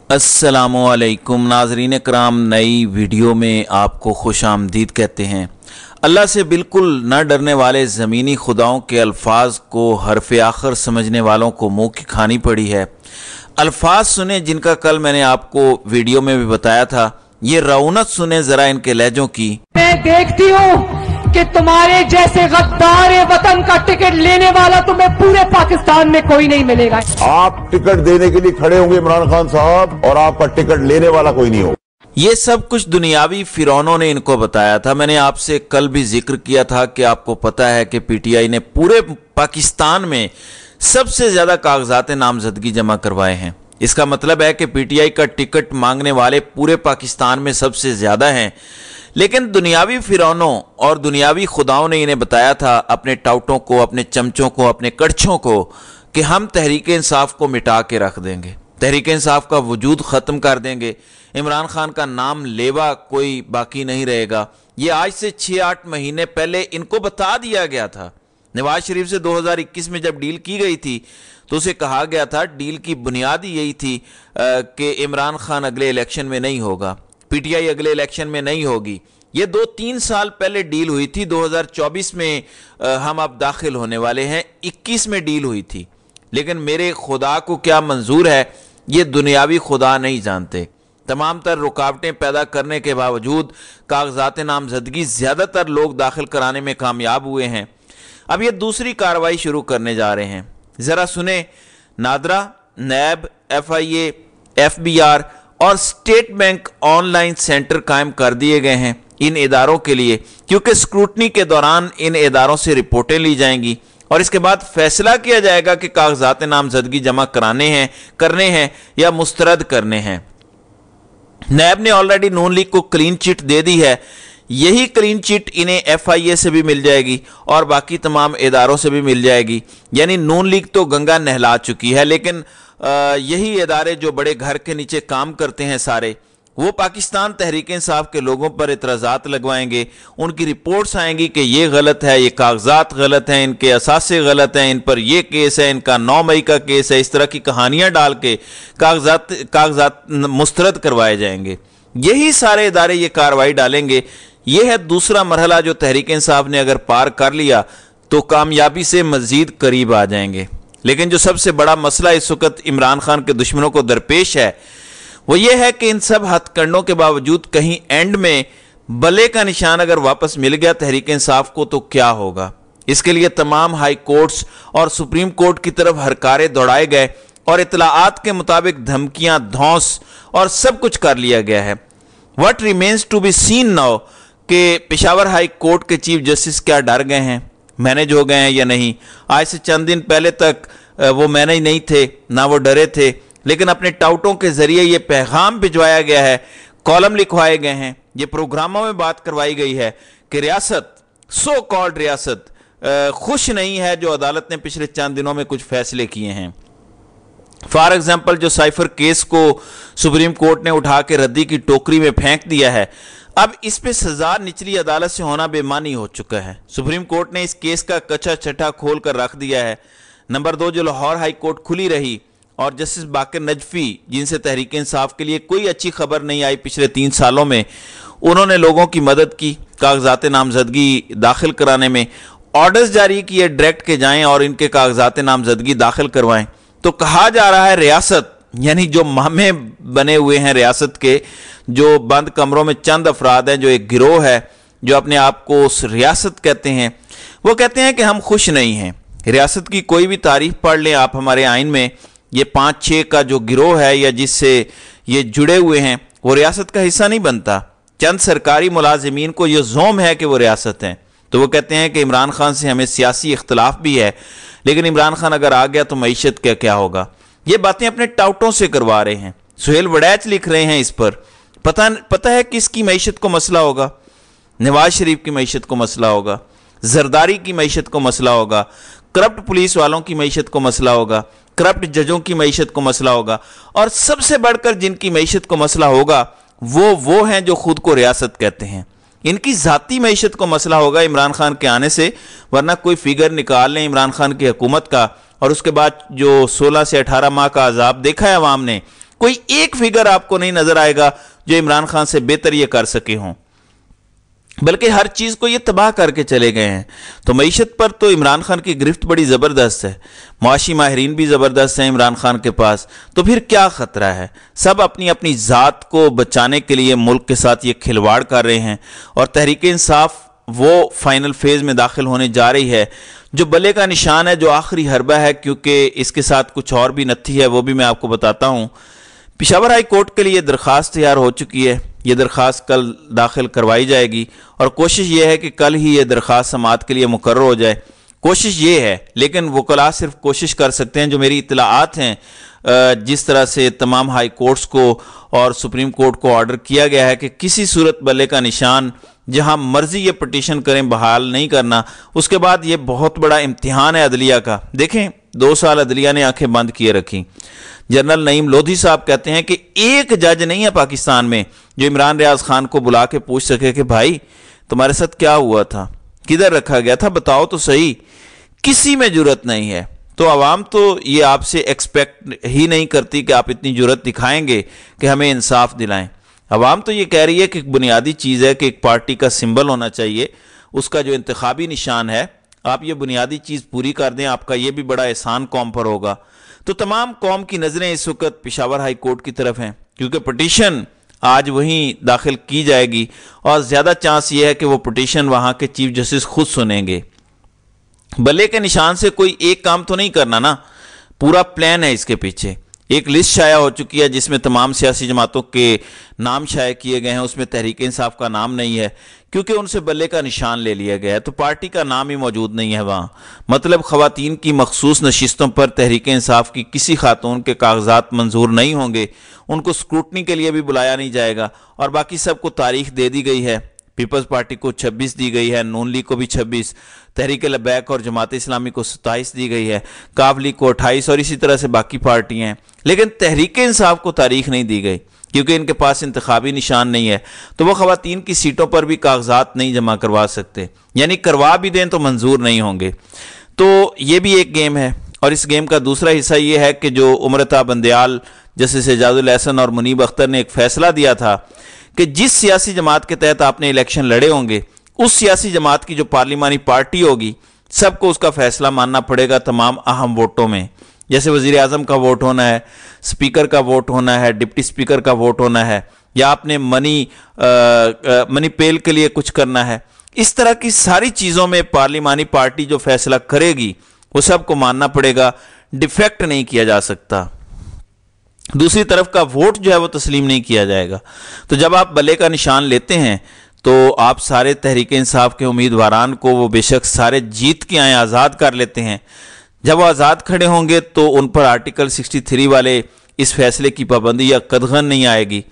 अस्सलामुअलैकुम नाज़रीन कराम, नई वीडियो में आपको खुश आमदीद कहते हैं। अल्लाह से बिल्कुल न डरने वाले ज़मीनी खुदाओं के अल्फाज को हरफ आखिर समझने वालों को मुँह की खानी पड़ी है। अल्फाज सुने जिनका कल मैंने आपको वीडियो में भी बताया था। ये रौनक सुने ज़रा इनके लहजों की। मैं देखती हूँ कि तुम्हारे जैसे गद्दार वतन का टिकट लेने वाला तुम्हें पूरे पाकिस्तान में कोई नहीं मिलेगा। आप टिकट देने के लिए खड़े होंगे इमरान खान साहब, और आपका टिकट लेने वाला कोई नहीं हो। ये सब कुछ दुनियावी फिरौनों ने इनको बताया था। मैंने आपसे कल भी जिक्र किया था कि आपको पता है कि पीटीआई ने पूरे पाकिस्तान में सबसे ज्यादा कागजात नामजदगी जमा करवाए हैं। इसका मतलब है कि पीटीआई का टिकट मांगने वाले पूरे पाकिस्तान में सबसे ज्यादा हैं। लेकिन दुनियावी फिरौनों और दुनियावी खुदाओं ने इन्हें बताया था, अपने टाउटों को, अपने चमचों को, अपने कड़छों को, कि हम तहरीक इंसाफ को मिटा के रख देंगे, तहरीक इंसाफ का वजूद ख़त्म कर देंगे, इमरान खान का नाम लेवा कोई बाकी नहीं रहेगा। ये आज से 6-8 महीने पहले इनको बता दिया गया था। नवाज शरीफ से 2021 में जब डील की गई थी तो उसे कहा गया था, डील की बुनियाद ही यही थी कि इमरान खान अगले इलेक्शन में नहीं होगा, पीटीआई अगले इलेक्शन में नहीं होगी। ये 2-3 साल पहले डील हुई थी। 2024 में हम अब दाखिल होने वाले हैं, 21 में डील हुई थी। लेकिन मेरे खुदा को क्या मंजूर है ये दुनियावी खुदा नहीं जानते। तमाम तर रुकावटें पैदा करने के बावजूद कागजात नामजदगी ज़्यादातर लोग दाखिल कराने में कामयाब हुए हैं। अब ये दूसरी कार्रवाई शुरू करने जा रहे हैं। ज़रा सुने, नादरा, नैब, FIA, FBR और स्टेट बैंक ऑनलाइन सेंटर कायम कर दिए गए हैं इन इदारों के लिए, क्योंकि स्क्रूटनी के दौरान इन इदारों से रिपोर्टें ली जाएंगी और इसके बाद फैसला किया जाएगा कि कागजात नामजदगी जमा करने हैं या मुस्तरद करने हैं। नैब ने ऑलरेडी नून लीग को क्लीन चिट दे दी है। यही क्लीन चिट इन्हें FIA से भी मिल जाएगी और बाकी तमाम इदारों से भी मिल जाएगी। यानी नून लीग तो गंगा नहला चुकी है, लेकिन यही इदारे जो बड़े घर के नीचे काम करते हैं सारे, वो पाकिस्तान तहरीक इंसाफ के लोगों पर इतराज़ात लगवाएंगे। उनकी रिपोर्ट्स आएंगी कि ये गलत है, ये कागजात गलत हैं, इनके असासे गलत हैं, इन पर ये केस है, इनका 9 मई का केस है। इस तरह की कहानियां डाल के कागजात मुस्तरद करवाए जाएंगे। यही सारे इदारे ये कार्रवाई डालेंगे। ये है दूसरा मरहला जो तहरीक इंसाफ ने अगर पार कर लिया तो कामयाबी से मजीद करीब आ जाएंगे। लेकिन जो सबसे बड़ा मसला इस वक्त इमरान खान के दुश्मनों को दरपेश है वो ये है कि इन सब हथकंडों के बावजूद कहीं एंड में बले का निशान अगर वापस मिल गया तहरीक इंसाफ को तो क्या होगा। इसके लिए तमाम हाई कोर्ट्स और सुप्रीम कोर्ट की तरफ हरकारे दौड़ाए गए और इतलाआत के मुताबिक धमकियां, धौंस और सब कुछ कर लिया गया है। What remains to be seen now कि पेशावर हाई कोर्ट के चीफ जस्टिस क्या डर गए हैं, मैनेज हो गए हैं या नहीं। आज से चंद दिन पहले तक वो मैनेज नहीं थे, ना वो डरे थे, लेकिन अपने टाउटों के जरिए ये पैगाम भिजवाया गया है, कॉलम लिखवाए गए हैं, ये प्रोग्रामों में बात करवाई गई है कि रियासत, सो कॉल्ड रियासत, खुश नहीं है जो अदालत ने पिछले चंद दिनों में कुछ फैसले किए हैं। फॉर एग्जाम्पल, जो साइफर केस को सुप्रीम कोर्ट ने उठा के रद्दी की टोकरी में फेंक दिया है, अब इस पे सजा निचली अदालत से होना बेमानी हो चुका है। सुप्रीम कोर्ट ने इस केस का कच्चा छठा खोल कर रख दिया है। नंबर 2, जो लाहौर हाई कोर्ट खुली रही और जस्टिस बाकर नजफी, जिनसे तहरीक इंसाफ के लिए कोई अच्छी खबर नहीं आई पिछले 3 सालों में, उन्होंने लोगों की मदद की कागजात नामजदगी दाखिल कराने में। ऑर्डर्स जारी किए डायरेक्ट के जाएं और इनके कागजात नामजदगी दाखिल करवाएं। तो कहा जा रहा है रियासत, यानी जो मामे बने हुए हैं रियासत के, जो बंद कमरों में चंद अफराद हैं, जो एक गिरोह है जो अपने आप को उस रियासत कहते हैं, वो कहते हैं कि हम खुश नहीं हैं। रियासत की कोई भी तारीफ पढ़ लें आप हमारे आइन में, ये 5-6 का जो गिरोह है या जिससे ये जुड़े हुए हैं वो रियासत का हिस्सा नहीं बनता। चंद सरकारी मुलाजिमीन को ये ज़ोम है कि वो रियासत हैं। तो वो कहते हैं कि इमरान खान से हमें सियासी इख्तलाफ भी है, लेकिन इमरान खान अगर आ गया तो मईशत का क्या होगा। ये बातें अपने टाउटों से करवा रहे हैं। सुहेल वड़ैच लिख रहे हैं इस पर। पता है किसकी मईशत को मसला होगा? नवाज शरीफ की मईशत को मसला होगा, जरदारी की मईशत को मसला होगा, करप्ट पुलिस वालों की मईशत को मसला होगा, करप्ट जजों की मईशत को मसला होगा, और सबसे बढ़कर जिनकी मईशत को मसला होगा वो हैं जो खुद को रियासत कहते हैं। इनकी ज़ाती मईशत को मसला होगा इमरान खान के आने से, वरना कोई फिगर निकाल लें इमरान खान की हुकूमत का और उसके बाद जो 16 से 18 माह का अजाब देखा है अवाम ने, कोई एक फिगर आपको नहीं नजर आएगा जो इमरान खान से बेहतर ये कर सके हों, बल्कि हर चीज को ये तबाह करके चले गए हैं। तो मईशत पर तो इमरान खान की गिरफ्त बड़ी जबरदस्त है, मुआशी माहिरीन भी जबरदस्त हैं इमरान खान के पास, तो फिर क्या खतरा है? सब अपनी अपनी जात को बचाने के लिए मुल्क के साथ ये खिलवाड़ कर रहे हैं। और तहरीक इंसाफ वो फाइनल फेज में दाखिल होने जा रही है जो बल्ले का निशान है, जो आखिरी हरबा है, क्योंकि इसके साथ कुछ और भी नत्थी है, वो भी मैं आपको बताता हूँ। पेशावर हाई कोर्ट के लिए दरख्वास्त तैयार हो चुकी है, ये दरख्वास्त कल दाखिल करवाई जाएगी और कोशिश ये है कि कल ही ये दरख्वास्त समाअत के लिए मुकर्रर हो जाए। कोशिश ये है, लेकिन वकला सिर्फ कोशिश कर सकते हैं। जो मेरी इत्तलाआत हैं, जिस तरह से तमाम हाई कोर्ट्स को और सुप्रीम कोर्ट को ऑर्डर किया गया है कि किसी सूरत बल्ले का निशान जहां मर्जी ये पटिशन करें बहाल नहीं करना। उसके बाद ये बहुत बड़ा इम्तिहान है अदलिया का। देखें, 2 साल अदलिया ने आंखें बंद किए रखी। जनरल नईम लोधी साहब कहते हैं कि एक जज नहीं है पाकिस्तान में जो इमरान रियाज खान को बुला के पूछ सके कि भाई तुम्हारे साथ क्या हुआ था, किधर रखा गया था, बताओ तो सही। किसी में जुर्रत नहीं है। तो आवाम तो ये आपसे एक्सपेक्ट ही नहीं करती कि आप इतनी जुर्रत दिखाएंगे कि हमें इंसाफ दिलाएं। आवाम तो ये कह रही है कि एक बुनियादी चीज़ है कि एक पार्टी का सिंबल होना चाहिए, उसका जो इंतखाबी निशान है, आप ये बुनियादी चीज़ पूरी कर दें, आपका ये भी बड़ा एहसान कौम पर होगा। तो तमाम कौम की नज़रें इस वक्त पेशावर हाई कोर्ट की तरफ हैं, क्योंकि पटिशन आज वहीं दाखिल की जाएगी और ज़्यादा चांस ये है कि वो पटिशन वहाँ के चीफ जस्टिस खुद सुनेंगे। बल्ले के निशान से कोई एक काम तो नहीं करना ना, पूरा प्लान है इसके पीछे। एक लिस्ट शाया हो चुकी है जिसमें तमाम सियासी जमातों के नाम शाया किए गए हैं, उसमें तहरीक इंसाफ का नाम नहीं है क्योंकि उनसे बल्ले का निशान ले लिया गया है, तो पार्टी का नाम ही मौजूद नहीं है वहाँ। मतलब ख़वातीन की मखसूस नशिस्तों पर तहरीक इंसाफ की किसी खातून के कागजात मंजूर नहीं होंगे, उनको स्क्रूटनी के लिए भी बुलाया नहीं जाएगा। और बाकी सबको तारीख दे दी गई है, पीपल्स पार्टी को 26 दी गई है, नून लीग को भी 26, तहरीक लबैक और जमात इस्लामी को 27 दी गई है, काफ लीग को 28 और इसी तरह से बाकी पार्टियां हैं। लेकिन तहरीक इंसाफ को तारीख नहीं दी गई क्योंकि इनके पास इंतखाबी निशान नहीं है, तो वो ख़वातीन की सीटों पर भी कागजात नहीं जमा करवा सकते, यानी करवा भी दें तो मंजूर नहीं होंगे। तो ये भी एक गेम है। और इस गेम का दूसरा हिस्सा ये है कि जो उमरता बंदयाल, जस्टिस एजाजुल एहसन और मुनीब अख्तर ने एक फैसला दिया था कि जिस सियासी जमात के तहत आपने इलेक्शन लड़े होंगे, उस सियासी जमात की जो पार्लिमानी पार्टी होगी, सबको उसका फैसला मानना पड़ेगा तमाम अहम वोटों में। जैसे वजीर आजम का वोट होना है, स्पीकर का वोट होना है, डिप्टी स्पीकर का वोट होना है, या आपने मनी पेल के लिए कुछ करना है। इस तरह की सारी चीज़ों में पार्लिमानी पार्टी जो फैसला करेगी वो सबको मानना पड़ेगा, डिफेक्ट नहीं किया जा सकता। दूसरी तरफ का वोट जो है वो तस्लीम नहीं किया जाएगा। तो जब आप बल्ले का निशान लेते हैं तो आप सारे तहरीक इंसाफ के उम्मीदवारान को वो बेशक सारे जीत के आए आज़ाद कर लेते हैं। जब वो आज़ाद खड़े होंगे तो उन पर आर्टिकल 63 वाले इस फैसले की पाबंदी या कदगन नहीं आएगी।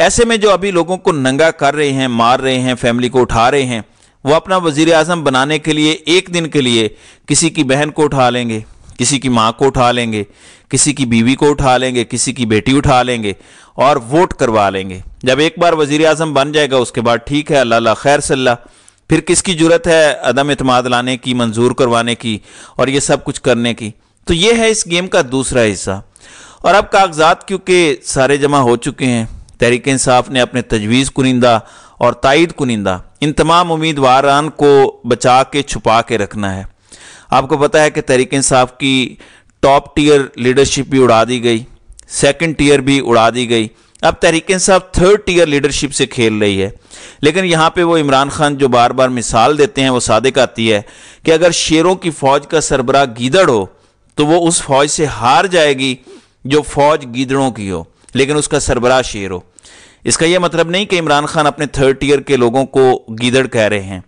ऐसे में जो अभी लोगों को नंगा कर रहे हैं, मार रहे हैं, फैमिली को उठा रहे हैं, वो अपना वजीर आज़म बनाने के लिए एक दिन के लिए किसी की बहन को उठा लेंगे, किसी की माँ को उठा लेंगे, किसी की बीवी को उठा लेंगे, किसी की बेटी उठा लेंगे और वोट करवा लेंगे। जब एक बार वजीर आज़म बन जाएगा उसके बाद ठीक है, अल्लाह खैर सल्ला, फिर किसकी जुरत है अदम इत्माद लाने की, मंजूर करवाने की और ये सब कुछ करने की। तो ये है इस गेम का दूसरा हिस्सा। और अब कागजात क्योंकि सारे जमा हो चुके हैं, तहरीक इंसाफ ने अपने तजवीज़ कुनिंदा और तायद कुनिंदा इन तमाम उम्मीदवारान को बचा के छुपा के रखना है। आपको पता है कि तहरीक इंसाफ की टॉप टियर लीडरशिप भी उड़ा दी गई, सेकंड टियर भी उड़ा दी गई। अब Tehreek Insaf third tier leadership से खेल रही है। लेकिन यहाँ पे वो इमरान खान जो बार बार मिसाल देते हैं वो सादिक आती है कि अगर शेरों की फौज का सरबराह गीदड़ हो तो वो उस फौज से हार जाएगी जो फौज गीदड़ों की हो, लेकिन उसका सरबराह शेर हो। इसका यह मतलब नहीं कि इमरान खान अपने थर्ड टियर के लोगों को गीदड़ कह रहे हैं।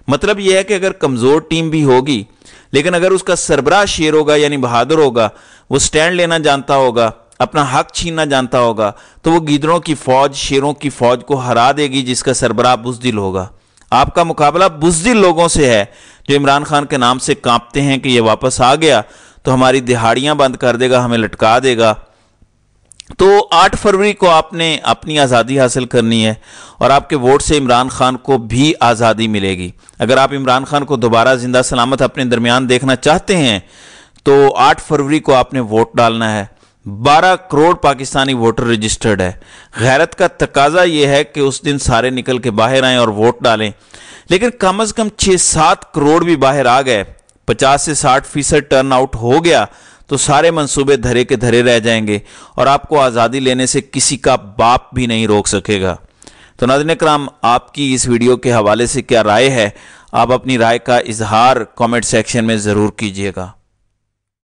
मतलब यह है कि अगर कमज़ोर टीम भी होगी लेकिन अगर उसका सरबराह शेर होगा यानी बहादुर होगा, वो स्टैंड लेना जानता होगा, अपना हक छीनना जानता होगा, तो वो गीदड़ों की फौज, शेरों की फौज को हरा देगी जिसका सरबराह बुज़दिल होगा। आपका मुकाबला बुज़दिल लोगों से है जो इमरान खान के नाम से कांपते हैं कि ये वापस आ गया तो हमारी दिहाड़ियां बंद कर देगा, हमें लटका देगा। तो 8 फरवरी को आपने अपनी आज़ादी हासिल करनी है और आपके वोट से इमरान खान को भी आज़ादी मिलेगी। अगर आप इमरान खान को दोबारा जिंदा सलामत अपने दरमियान देखना चाहते हैं तो 8 फरवरी को आपने वोट डालना है। 12 करोड़ पाकिस्तानी वोटर रजिस्टर्ड है। गैरत का तकाजा यह है कि उस दिन सारे निकल के बाहर आएं और वोट डालें, लेकिन कम से कम 6-7 करोड़ भी बाहर आ गए, 50 से 60% टर्न आउट हो गया तो सारे मंसूबे धरे के धरे रह जाएंगे और आपको आज़ादी लेने से किसी का बाप भी नहीं रोक सकेगा। तो नाज़रीन इकराम, आपकी इस वीडियो के हवाले से क्या राय है? आप अपनी राय का इजहार कमेंट सेक्शन में ज़रूर कीजिएगा।